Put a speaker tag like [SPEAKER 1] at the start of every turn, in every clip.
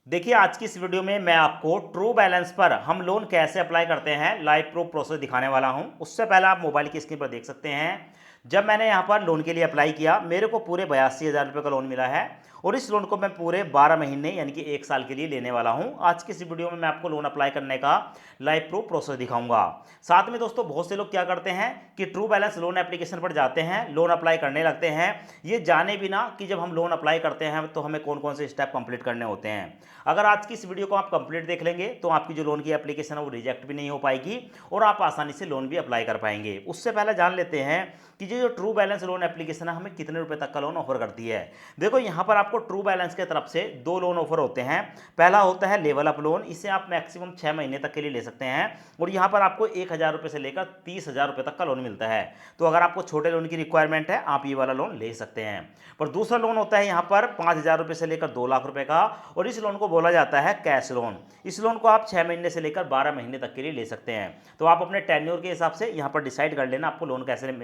[SPEAKER 1] देखिए आज की इस वीडियो में मैं आपको ट्रू बैलेंस पर हम लोन कैसे अप्लाई करते हैं लाइव प्रूफ प्रोसेस दिखाने वाला हूं। उससे पहले आप मोबाइल की स्क्रीन पर देख सकते हैं, जब मैंने यहां पर लोन के लिए अप्लाई किया मेरे को पूरे 82,000 रुपये का लोन मिला है और इस लोन को मैं पूरे 12 महीने यानी कि 1 साल के लिए लेने वाला हूं। आज की इस वीडियो में मैं आपको लोन अप्लाई करने का लाइव प्रूफ प्रोसेस दिखाऊंगा। साथ में दोस्तों बहुत से लोग क्या करते हैं कि ट्रू बैलेंस लोन एप्लीकेशन पर जाते हैं, लोन अप्लाई करने लगते हैं, ये जाने बिना कि जब हम लोन अप्लाई करते हैं तो हमें कौन कौन से स्टेप कंप्लीट करने होते हैं। अगर आज की इस वीडियो को आप कंप्लीट देख लेंगे तो आपकी जो लोन की एप्लीकेशन है वो रिजेक्ट भी नहीं हो पाएगी और आप आसानी से लोन भी अप्लाई कर पाएंगे। उससे पहले जान लेते हैं कि जो ट्रू बैलेंस लोन एप्लीकेशन है हमें कितने रुपए तक का लोन ऑफर करती है। देखो यहाँ पर आपको ट्रू बैलेंस के तरफ से दो लोन ऑफर होते हैं। पहला होता है लेवल अप लोन, इसे आप मैक्सिमम 6 महीने तक के लिए ले सकते हैं और यहाँ पर आपको 1,000 रुपये से लेकर 30,000 रुपये तक का लोन मिलता है। तो अगर आपको छोटे लोन की रिक्वायरमेंट है आप ये वाला लोन ले सकते हैं। पर दूसरा लोन होता है यहाँ पर 5,000 रुपये से लेकर 2 लाख रुपये का और इस लोन को बोला जाता है कैश लोन। इस लोन को आप 6 महीने से लेकर 12 महीने तक के लिए ले सकते हैं। तो आप अपने टेन्योर के हिसाब से यहाँ पर डिसाइड कर लेना आपको लोन कैसे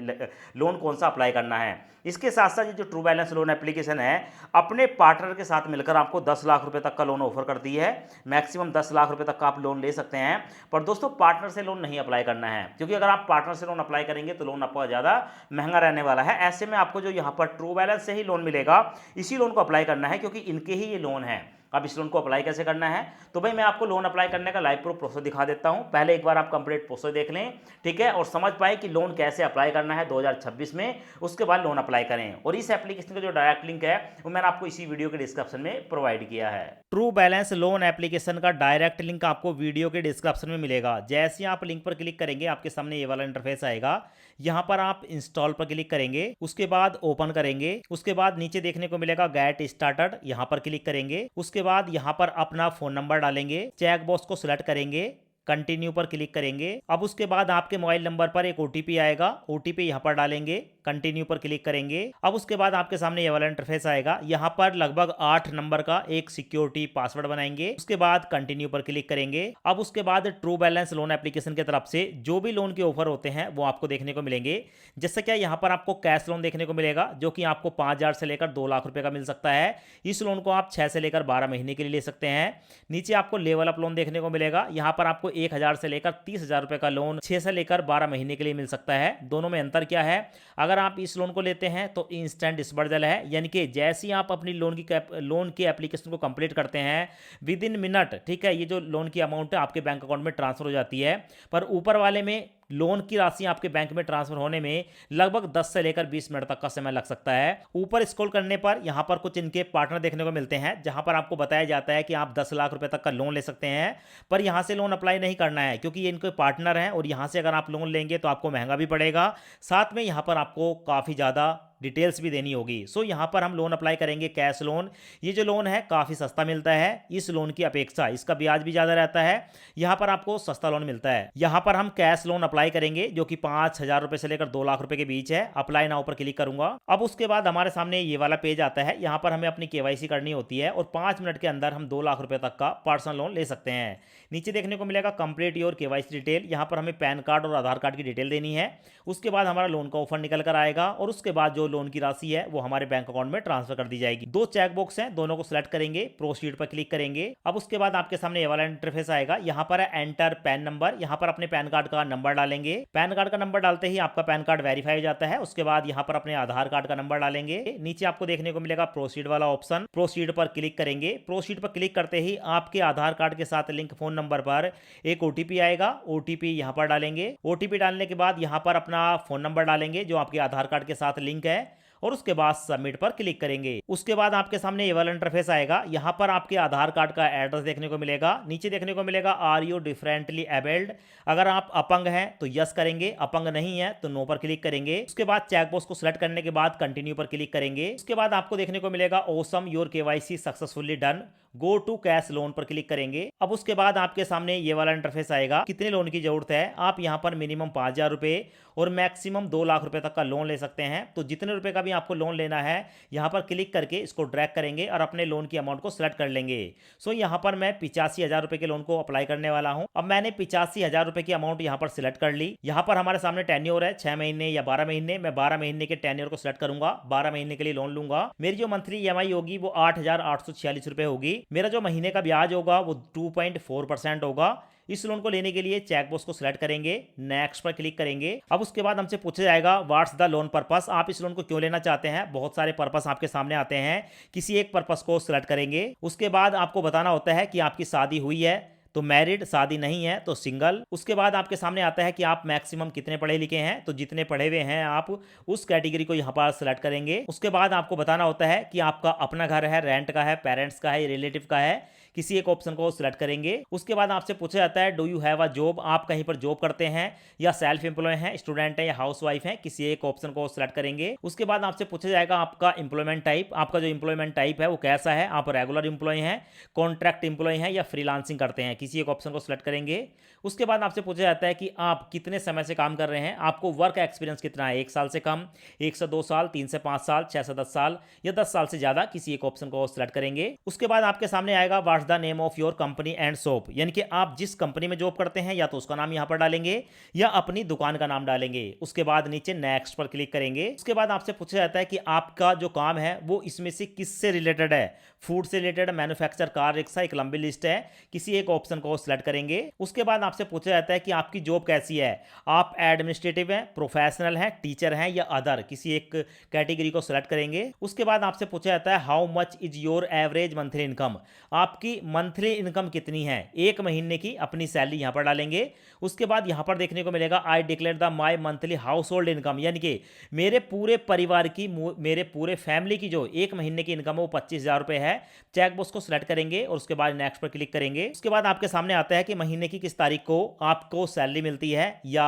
[SPEAKER 1] लोन कौन सा अप्लाई करना है। इसके साथ साथ ये जो ट्रू बैलेंस लोन एप्लीकेशन है अपने पार्टनर के साथ मिलकर आपको 10 लाख रुपए तक का लोन ऑफर करती है। मैक्सिमम 10 लाख रुपए तक का आप लोन ले सकते हैं। पर दोस्तों पार्टनर से लोन नहीं अप्लाई करना है, क्योंकि अगर आप पार्टनर से लोन अप्लाई करेंगे तो लोन आपका ज़्यादा महंगा रहने वाला है। ऐसे में आपको जो यहाँ पर ट्रू बैलेंस से ही लोन मिलेगा इसी लोन को अप्लाई करना है, क्योंकि इनके ही ये लोन है। अब इस लोन को अप्लाई कैसे करना है, तो भाई मैं आपको लोन अप्लाई करने का लाइव प्रूफ प्रोसेस दिखा देता हूं। पहले एक बार आप कंप्लीट प्रोसेस देख लें, ठीक है, और समझ पाए कि लोन कैसे अप्लाई करना है 2026 में। उसके बाद लोन अप्लाई करें। और इस एप्लीकेशन का जो डायरेक्ट लिंक है वो मैंने आपको इसी वीडियो के डिस्क्रिप्शन में प्रोवाइड किया है। ट्रू बैलेंस लोन एप्लीकेशन का डायरेक्ट लिंक आपको वीडियो के डिस्क्रिप्शन में मिलेगा। जैसे ही आप लिंक पर क्लिक करेंगे आपके सामने ये वाला इंटरफेस आएगा। यहाँ पर आप इंस्टॉल पर क्लिक करेंगे, उसके बाद ओपन करेंगे, उसके बाद नीचे देखने को मिलेगा गेट स्टार्टेड, यहाँ पर क्लिक करेंगे। उसके बाद यहाँ पर अपना फोन नंबर डालेंगे, चेक बॉक्स को सिलेक्ट करेंगे, कंटिन्यू पर क्लिक करेंगे। अब उसके बाद आपके मोबाइल नंबर पर एक ओटीपी आएगा, ओटीपी यहाँ पर डालेंगे, कंटिन्यू पर क्लिक करेंगे। अब उसके बाद आपके सामने ये वाला इंटरफेस आएगा। यहाँ पर लगभग 8 नंबर का एक सिक्योरिटी पासवर्ड बनाएंगे, उसके बाद कंटिन्यू पर क्लिक करेंगे। अब उसके बाद ट्रू बैलेंस लोन एप्लीकेशन की तरफ से जो भी लोन के ऑफर होते हैं वो आपको देखने को मिलेंगे। जैसे क्या यहाँ पर आपको कैश लोन देखने को मिलेगा जो कि आपको 5,000 से लेकर 2 लाख रुपए का मिल सकता है। इस लोन को आप 6 से लेकर 12 महीने के लिए ले सकते हैं। नीचे आपको लेवल अप लोन देखने को मिलेगा। यहाँ पर आपको 1,000 से लेकर 30,000 रुपए का लोन 6 से लेकर 12 महीने के लिए मिल सकता है। दोनों में अंतर क्या है, अगर आप इस लोन को लेते हैं तो इंस्टेंट डिस्बर्सल है, यानी कि जैसे ही आप अपनी लोन की एप्लीकेशन को कंप्लीट करते हैं विद इन मिनट, ठीक है, ये जो लोन की अमाउंट है आपके बैंक अकाउंट में ट्रांसफर हो जाती है। पर ऊपर वाले में लोन की राशि आपके बैंक में ट्रांसफर होने में लगभग 10 से लेकर 20 मिनट तक का समय लग सकता है। ऊपर स्क्रॉल करने पर यहां पर कुछ इनके पार्टनर देखने को मिलते हैं जहां पर आपको बताया जाता है कि आप 10 लाख रुपए तक का लोन ले सकते हैं। पर यहां से लोन अप्लाई नहीं करना है क्योंकि ये इनके पार्टनर हैं और यहां से अगर आप लोन लेंगे तो आपको महंगा भी पड़ेगा, साथ में यहां पर आपको काफ़ी ज़्यादा डिटेल्स भी देनी होगी। सो यहाँ पर हम लोन अप्लाई करेंगे कैश लोन। ये जो लोन है काफ़ी सस्ता मिलता है इस लोन की अपेक्षा, इसका ब्याज भी ज़्यादा रहता है, यहाँ पर आपको सस्ता लोन मिलता है। यहाँ पर हम कैश लोन अप्लाई करेंगे जो कि 5,000 रुपये से लेकर 2 लाख रुपए के बीच है। अप्लाई नाउ पर क्लिक करूंगा। अब उसके बाद हमारे सामने ये वाला पेज आता है, यहाँ पर हमें अपनी केवाईसी करनी होती है और 5 मिनट के अंदर हम 2 लाख रुपए तक का पर्सनल लोन ले सकते हैं। नीचे देखने को मिलेगा कंप्लीट योर केवाईसी डिटेल, यहाँ पर हमें पैन कार्ड और आधार कार्ड की डिटेल देनी है। उसके बाद हमारा लोन का ऑफर निकल कर आएगा और उसके बाद जो लोन की राशि है वो हमारे बैंक अकाउंट में ट्रांसफर कर दी जाएगी। 2 चेक बॉक्स हैं, दोनों को सिलेक्ट करेंगे, प्रोसीड पर क्लिक करेंगे। अब उसके बाद आपके सामने ये वाला इंटरफेस आएगा, यहाँ पर है एंटर पैन नंबर, यहाँ पर अपने पैन कार्ड का नंबर डालेंगे। पैन कार्ड का नंबर डालते ही आपका पैन कार्ड वेरीफाई हो जाता है। उसके बाद यहाँ पर अपने आधार कार्ड का नंबर डालेंगे। नीचे आपको देखने को मिलेगा प्रोसीड वाला ऑप्शन, प्रोसीड पर क्लिक करेंगे। प्रोसीड पर क्लिक करते ही आपके आधार कार्ड के साथ लिंक फोन नंबर पर एक ओटीपी आएगा, ओटीपी यहाँ पर डालेंगे। ओटीपी डालने के बाद यहाँ पर अपना फोन नंबर डालेंगे जो आपके आधार कार्ड के साथ लिंक है और उसके बाद सबमिट पर क्लिक करेंगे। उसके बाद आपके सामने ये वाला इंटरफेस आएगा, यहाँ पर आपके आधार कार्ड का एड्रेस देखने को मिलेगा। नीचे देखने को मिलेगा आर यू डिफरेंटली एबल्ड, अगर आप अपंग हैं तो यस करेंगे, अपंग नहीं है तो नो पर क्लिक करेंगे। उसके बाद चेक बॉक्स को सिलेक्ट करने के बाद कंटिन्यू पर क्लिक करेंगे। उसके बाद आपको देखने को मिलेगा awesome your KYC successfully done, go to cash loan पर क्लिक करेंगे। अब उसके बाद आपके सामने ये वाला इंटरफेस आएगा, कितने लोन की जरूरत है। आप यहाँ पर मिनिमम 5,000 रुपए और मैक्सिमम 2 लाख रुपए तक का लोन ले सकते हैं। तो जितने रुपए का भी आपको लोन लेना है, यहाँ पर क्लिक करके इसको ड्रैग करेंगे और अपने लोन की अमाउंट को सिलेक्ट कर लेंगे। सो यहाँ पर मैं 85,000 रुपये के लोन को अप्लाई करने वाला हूँ। अब मैंने 85,000 रुपये की अमाउंट यहाँ पर सिलेक्ट कर ली। यहाँ पर हमारे सामने टेन्योर है 6 महीने या 12 महीने। मैं 12 महीने के टेन्योर को सिलेक्ट करूंगा, 12 महीने के लिए लोन लूंगा। मेरी जो मंथली ईएमआई होगी वो 8,846 रुपये होगी। मेरा जो महीने का ब्याज होगा वो 2.4% होगा। इस लोन को लेने के लिए चेकबॉक्स को सिलेक्ट करेंगे, नेक्स्ट पर क्लिक करेंगे। अब उसके बाद हमसे पूछा जाएगा व्हाट्स द लोन पर्पस, आप इस लोन को क्यों लेना चाहते हैं। बहुत सारे पर्पस आपके सामने आते हैं, किसी एक पर्पस को सिलेक्ट करेंगे। उसके बाद आपको बताना होता है कि आपकी शादी हुई है तो मैरिड, शादी नहीं है तो सिंगल। उसके बाद आपके सामने आता है कि आप मैक्सिमम कितने पढ़े लिखे हैं, तो जितने पढ़े हुए हैं आप उस कैटेगरी को यहाँ पर सिलेक्ट करेंगे। उसके बाद आपको बताना होता है कि आपका अपना घर है, रेंट का है, पेरेंट्स का है, रिलेटिव का है, किसी एक ऑप्शन को सिलेक्ट करेंगे। उसके बाद आपसे पूछा जाता है do you have a job, आप कहीं पर जॉब करते हैं या सेल्फ एम्प्लॉय हैं, स्टूडेंट है या हाउसवाइफ हैं, किसी एक ऑप्शन को सिलेक्ट करेंगे। उसके बाद आपसे पूछा जाएगा आपका एम्प्लॉयमेंट टाइप, आपका जो एम्प्लॉयमेंट टाइप है वो कैसा है, आप रेगुलर एम्प्लॉय हैं, कॉन्ट्रैक्ट एम्प्लॉय हैं या फ्रीलांसिंग करते हैं, किसी एक ऑप्शन को सिलेक्ट करेंगे। उसके बाद आपसे पूछा जाता है कि आप कितने समय से काम कर रहे हैं, आपको वर्क एक्सपीरियंस कितना है, 1 साल से कम, 1 से 2 साल, 3 से 5 साल, 6 से 10 साल या 10 साल से ज्यादा, किसी एक ऑप्शन को सिलेक्ट करेंगे। उसके बाद आपके सामने आएगा what's the name of your company and shop, यानी कि आप जिस कंपनी में जॉब करते हैं या तो उसका नाम यहां पर डालेंगे या अपनी दुकान का नाम डालेंगे। उसके बाद नीचे नेक्स्ट पर क्लिक करेंगे। उसके बाद आपसे पूछा जाता है कि आपका जो काम है वो इसमें से किससे रिलेटेड है, फूड से रिलेटेड, मैन्युफैक्चर, कार, रिक्शा, एक लंबी लिस्ट है, किसी एक ऑप्शन को सिलेक्ट करेंगे। उसके बाद आपसे पूछा जाता है कि आपकी जॉब कैसी है, आप एडमिनिस्ट्रेटिव हैं, प्रोफेशनल हैं, टीचर हैं या अदर, किसी एक कैटेगरी को सिलेक्ट करेंगे। उसके बाद आपसे पूछा जाता है how much is your average monthly income, आपकी मंथली इनकम कितनी है, एक महीने की अपनी सैलरी यहां पर डालेंगे। उसके बाद यहां पर देखने को मिलेगा I declare the my monthly house hold income, यानी कि मेरे पूरे परिवार की, मेरे पूरे फैमिली की जो एक महीने की इनकम है वो 25,000 रुपए है। चेकबॉक्स को सिलेक्ट करेंगे और उसके बाद नेक्स्ट पर क्लिक करेंगे। उसके बाद आपके सामने आता है कि महीने की किस तारीख को आपको सैलरी मिलती है या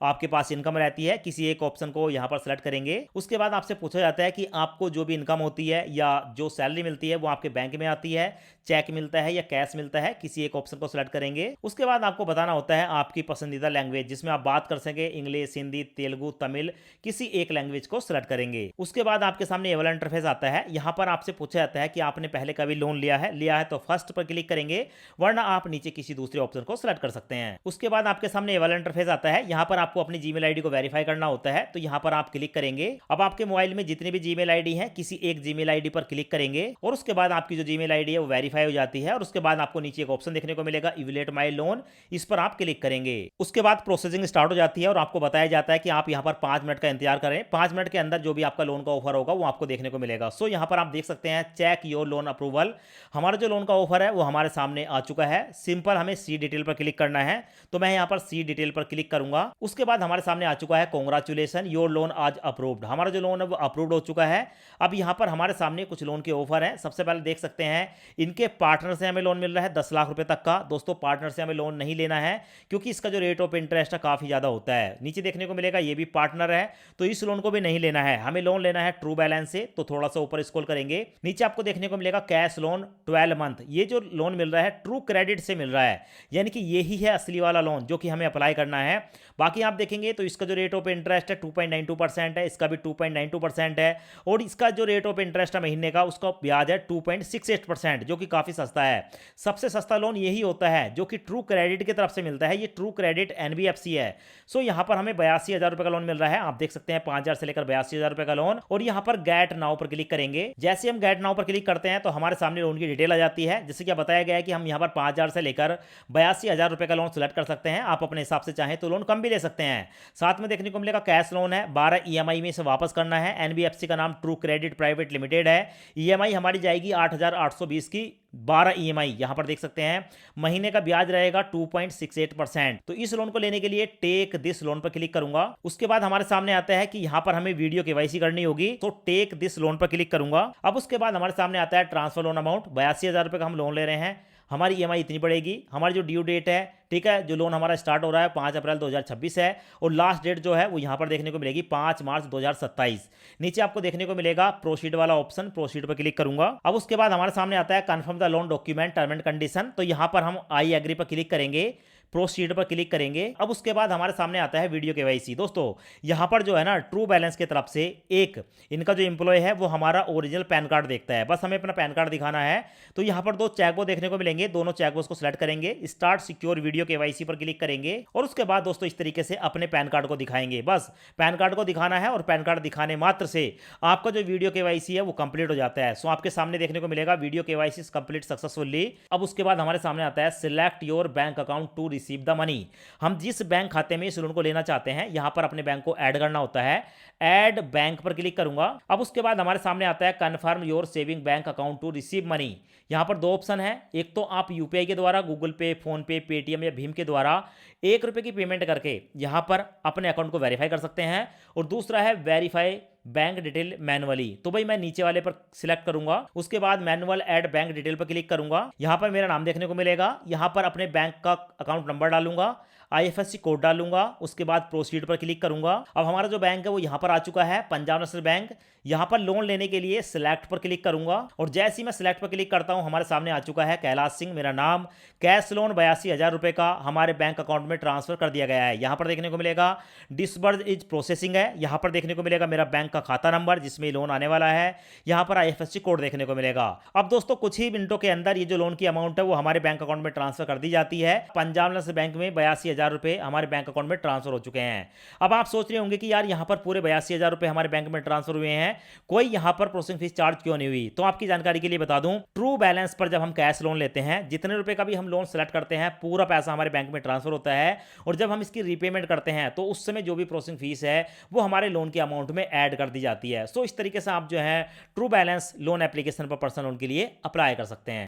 [SPEAKER 1] आपके पास इनकम रहती है, किसी एक ऑप्शन को यहां पर सिलेक्ट करेंगे। उसके बाद आपसे पूछा जाता है कि आपको जो भी इनकम होती है या जो सैलरी मिलती है वो आपके बैंक में आती है, चेक मिलता है या कैश मिलता है, किसी एक ऑप्शन को सिलेक्ट करेंगे। उसके बाद आपको बताना होता है आपकी पसंदीदा लैंग्वेज जिसमें आप बात कर सके, इंग्लिश, हिंदी, तेलुगु, तमिल, किसी एक लैंग्वेज को सिलेक्ट करेंगे। उसके बाद आपके सामने ये वाला इंटरफेस आता है। यहां पर आपसे पूछा जाता है कि आपने पहले कभी लोन लिया है तो फर्स्ट पर क्लिक करेंगे, वरना आप नीचे किसी दूसरे ऑप्शन को सिलेक्ट कर सकते हैं। उसके बाद आपके सामने ये वाला इंटरफेस आता है। यहां पर आपको अपनी जीमेल आईडी को वेरीफाई करना होता है, तो यहां पर आप क्लिक करेंगे। अब आपके मोबाइल में जितनी भी जीमेल आईडी है, किसी एक जीमेल आईडी पर क्लिक करेंगे और उसके बाद आपकी जो जीमेल आईडी है वो वेरीफाई हो जाती है। और उसके बाद आपको नीचे एक ऑप्शन देखने को मिलेगा इवैल्यूएट माय लोन, इस पर आप क्लिक करेंगे। उसके बाद प्रोसेसिंग स्टार्ट हो जाती है और आपको बताया जाता है कि आप यहां पर 5 मिनट का इंतजार करें। 5 मिनट के अंदर जो भी आपका लोन का ऑफर होगा वो आपको देखने को मिलेगा। सो यहां पर आप देख सकते हैं चेक योर लोन अप्रूवल, हमारा जो लोन का ऑफर है वो हमारे सामने आ चुका है। सिंपल हमें सी डिटेल पर क्लिक करना है, तो मैं यहां पर सी डिटेल पर क्लिक करूंगा। उसके बाद हमारे सामने आ चुका है कांग्रेचुलेशन योर लोन आज अप्रूव्ड, हमारा जो लोन है वो अप्रूव्ड हो चुका है। अब यहां पर हमारे सामने कुछ लोन के ऑफर हैं। सबसे पहले देख सकते हैं इनके पार्टनर से हमें लोन मिल रहा है 10 लाख रुपए तक का। दोस्तों पार्टनर से हमें लोन नहीं लेना है क्योंकि इसका जो रेट ऑफ इंटरेस्ट है काफी ज्यादा होता है। नीचे देखने को मिलेगा ये भी पार्टनर है, तो इस लोन को भी नहीं लेना है। हमें लोन लेना है ट्रू बैलेंस से, तो थोड़ा सा ऊपर स्क्रॉल करेंगे, नीचे आपको देखने को मिलेगा कैश लोन 12 मंथ। ये जो लोन मिल रहा है ट्रू क्रेडिट से मिल रहा है, यानी कि यही है असली वाला लोन जो कि हमें अप्लाई करना है। बाकी आप देखेंगे तो इसका जो रेट ऑफ इंटरेस्ट है 2.92% है, इसका भी 2.92% है, और इसका जो रेट ऑफ इंटरेस्ट है महीने का उसका ब्याज है 2.68%, जो कि काफी सस्ता है। सबसे सस्ता लोन यही होता है जो कि ट्रू क्रेडिट की तरफ से मिलता है। ये ट्रू क्रेडिट एनबीएफसी है। सो यहां पर हमें 82,000 रुपए का लोन मिल रहा है। आप देख सकते हैं 5,000 से लेकर 82,000 रुपए का लोन। और यहां पर गेट नाउ पर क्लिक करेंगे। जैसे हम गेट नाउ पर क्लिक करते हैं तो हमारे सामने लोन की डिटेल आ जाती है। जैसे कि बताया गया है कि हम यहां पर 5,000 से लेकर 82,000 रुपए का लोन सिलेक्ट कर सकते हैं। आप अपने हिसाब से चाहें तो लोन कम भी ले सकते हैं। साथ में देखने को मिलेगा कैश लोन है, 12 ईएमआई में इसे वापस करना है। एनबीएफसी का नाम ट्रू क्रेडिट प्राइवेट लिमिटेड है। ईएमआई हमारी जाएगी 8,820 की 12 ईएमआई। यहां पर देख सकते हैं महीने का ब्याज रहेगा 2.68%। तो इस लोन को लेने के लिए टेक दिस लोन पर क्लिक करूंगा। उसके बाद हमारे सामने आता है कि यहां पर हमें वीडियो केवाईसी करनी होगी, तो टेक दिस लोन पर क्लिक करूंगा। अब उसके बाद हमारे सामने आता है ट्रांसफर लोन अमाउंट, 82,000 रुपए का हम लोन ले रहे हैं। हमारी ईएमआई इतनी पड़ेगी। हमारी जो ड्यू डेट है, ठीक है, जो लोन हमारा स्टार्ट हो रहा है 5 अप्रैल 2026 है, और लास्ट डेट जो है वो यहां पर देखने को मिलेगी 5 मार्च 2027। नीचे आपको देखने को मिलेगा प्रोसीड वाला ऑप्शन, प्रोसीड पर क्लिक करूंगा। अब उसके बाद हमारे सामने आता है confirm the loan document term and condition, तो यहां पर हम आई एग्री पर क्लिक करेंगे। प्रोसीड पर क्लिक करेंगे। अब उसके बाद हमारे सामने आता है वीडियो केवाईसी। दोस्तों यहाँ पर जो है ना ट्रू बैलेंस की तरफ से एक इनका जो एम्प्लॉय है वो हमारा ओरिजिनल पैन कार्ड देखता है, बस हमें अपना पैन कार्ड दिखाना है। तो यहाँ पर 2 चेकबॉक्स देखने को मिलेंगे, दोनों चेकबॉक्स को सिलेक्ट करेंगे, स्टार्ट सिक्योर वीडियो केवाईसी पर क्लिक करेंगे और उसके बाद दोस्तों इस तरीके से अपने पैन कार्ड को दिखाएंगे। बस पैन कार्ड को दिखाना है और पैन कार्ड दिखाने मात्र से आपका जो वीडियो केवाईसी है वो कंप्लीट हो जाता है। सो आपके सामने देखने को मिलेगा वीडियो केवाईसी कंप्लीट सक्सेसफुली। अब उसके बाद हमारे सामने आता है select your bank account to receive the money. हम जिस बैंक खाते में इस लोन को लेना चाहते हैं यहां पर अपने बैंक को ऐड करना होता है। ऐड बैंक पर क्लिक करूंगा। अब उसके बाद हमारे सामने आता है confirm your saving bank account to receive money. यहां पर 2 ऑप्शन है, एक तो आप यूपीआई के द्वारा, गूगल पे, फोन पे, पेटीएम या भीम के द्वारा 1 रुपए की पेमेंट करके यहां पर अपने अकाउंट को वेरीफाई कर सकते हैं, और दूसरा है वेरीफाई बैंक डिटेल मैनुअली। तो भाई मैं नीचे वाले पर सिलेक्ट करूंगा, उसके बाद मैनुअल ऐड बैंक डिटेल पर क्लिक करूंगा। यहां पर मेरा नाम देखने को मिलेगा, यहां पर अपने बैंक का अकाउंट नंबर डालूंगा, आईएफएससी कोड डालूंगा, उसके बाद प्रोसीड पर क्लिक करूंगा। अब हमारा जो बैंक है वो यहां पर आ चुका है, पंजाब नेशनल बैंक। यहां पर लोन लेने के लिए सिलेक्ट पर क्लिक करूंगा और जैसे ही मैं सिलेक्ट पर क्लिक करता हूं हमारे सामने आ चुका है कैलाश सिंह मेरा नाम। कैश लोन 82,000 रुपए का हमारे बैंक अकाउंट में ट्रांसफर कर दिया गया है। यहां पर देखने को मिलेगा डिसबर्स इज प्रोसेसिंग है, यहां पर देखने को मिलेगा मेरा बैंक का खाता नंबर जिसमें लोन आने वाला है, यहां पर आईएफएससी कोड देखने को मिलेगा। अब दोस्तों कुछ ही मिनटों के अंदर ये जो लोन की अमाउंट है वो हमारे बैंक अकाउंट में ट्रांसफर कर दी जाती है। पंजाब नेशनल बैंक में 82,000 रुपए हमारे बैंक अकाउंट में ट्रांसफर हो चुके हैं। अब आप सोच रहे होंगे कि यार यहां पर पूरे 82,000 रुपए हमारे बैंक में ट्रांसफर हुए हैं, कोई यहां पर प्रोसेसिंग फीस चार्ज क्यों नहीं हुई? तो आपकी जानकारी के लिए बता दूं, ट्रू बैलेंस पर जब हम कैश लोन लेते हैं जितने रुपए का भी हम लोन सेलेक्ट करते हैं पूरा पैसा हमारे बैंक में ट्रांसफर होता है, और जब हम इसकी रीपेमेंट करते हैं तो उस समय जो भी प्रोसेसिंग फीस है वो हमारे लोन के अमाउंट में ऐड कर दी जाती है। सो इस तरीके से आप जो है ट्रू बैलेंस लोन एप्लीकेशन पर पर्सनल लोन के लिए अप्लाई कर सकते हैं।